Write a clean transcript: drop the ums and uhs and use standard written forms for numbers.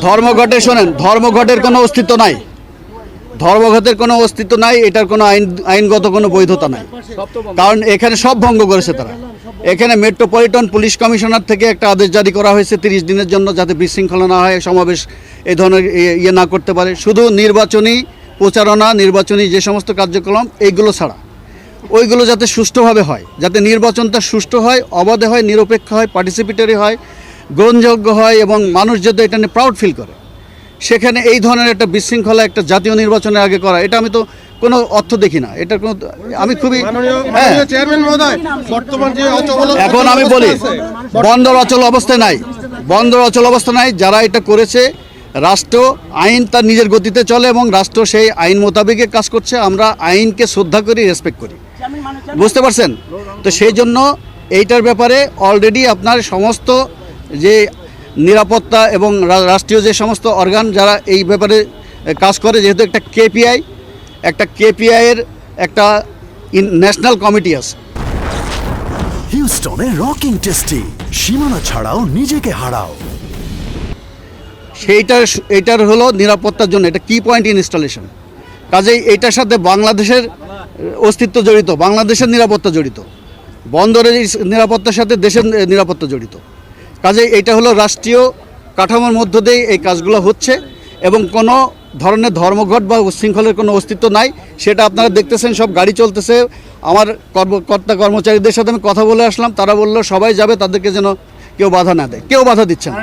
ধর্মঘটে শোনেন, ধর্মঘটের কোনো অস্তিত্ব নাই, ধর্মঘটের কোনো অস্তিত্ব নাই, এটার কোনো আইনগত কোনো বৈধতা নাই। কারণ এখানে সব ভঙ্গ করেছে তারা। এখানে মেট্রোপলিটন পুলিশ কমিশনার থেকে একটা আদেশ জারি করা হয়েছে 30 দিনের জন্য, যাতে বিশৃঙ্খলা না হয়, সমাবেশ এই ধরনের ইয়ে না করতে পারে। শুধু নির্বাচনী প্রচারণা, নির্বাচনী যে সমস্ত কার্যক্রম এইগুলো ছাড়া ওইগুলো যাতে সুষ্ঠুভাবে হয়, যাতে নির্বাচনটা সুষ্ঠু হয়, অবাধে হয়, নিরপেক্ষ হয়, পার্টিসিপেটরি হয়, গ্রহণযোগ্য হয় এবং মানুষ যাতে এটা নিয়ে প্রাউড ফিল করে। সেখানে এই ধরনের একটা বিশৃঙ্খলা একটা জাতীয় নির্বাচনের আগে করা, এটা আমি তো কোনো অর্থ দেখি না। এটা কোনো, আমি খুবই এখন আমি বলি বন্দর অচল অবস্থায় নাই, বন্দর অচল অবস্থা নাই। যারা এটা করেছে, রাষ্ট্র আইন তার নিজের গতিতে চলে এবং রাষ্ট্র সেই আইন মোতাবেকে কাজ করছে। আমরা আইনকে শ্রদ্ধা করি, রেসপেক্ট করি, বুঝতে পারছেন তো? সেই জন্য এইটার ব্যাপারে অলরেডি আপনার সমস্ত যে নিরাপত্তা এবং রাষ্ট্রীয় যে সমস্ত অর্গান যারা এই ব্যাপারে কাজ করে, যেহেতু একটা কেপিআইয়ের একটা ন্যাশনাল কমিটি আছে। হিউস্টনে রকিং টেস্টি, সীমানা ছাড়াও নিজেকে হারাও। এইটার হলো নিরাপত্তার জন্য, এটা কি পয়েন্ট ইনস্টলেশন। কাজেই এইটার সাথে বাংলাদেশের অস্তিত্ব জড়িত, বাংলাদেশের নিরাপত্তা জড়িত, বন্দরের নিরাপত্তার সাথে দেশের নিরাপত্তা জড়িত। কাজেই এটা হলো রাষ্ট্রীয় কাঠামোর মধ্য দিয়ে এই কাজগুলো হচ্ছে এবং কোনো ধরনের ধর্মঘট বা উচ্ছৃঙ্খলের কোনো অস্তিত্ব নাই। সেটা আপনারা দেখতেছেন, সব গাড়ি চলতেছে। আমার কর্মচারীদের সাথে আমি কথা বলে আসলাম, তারা বললো সবাই যাবে, তাদেরকে যেন কেউ বাধা না দেয়। কেউ বাধা দিচ্ছে না।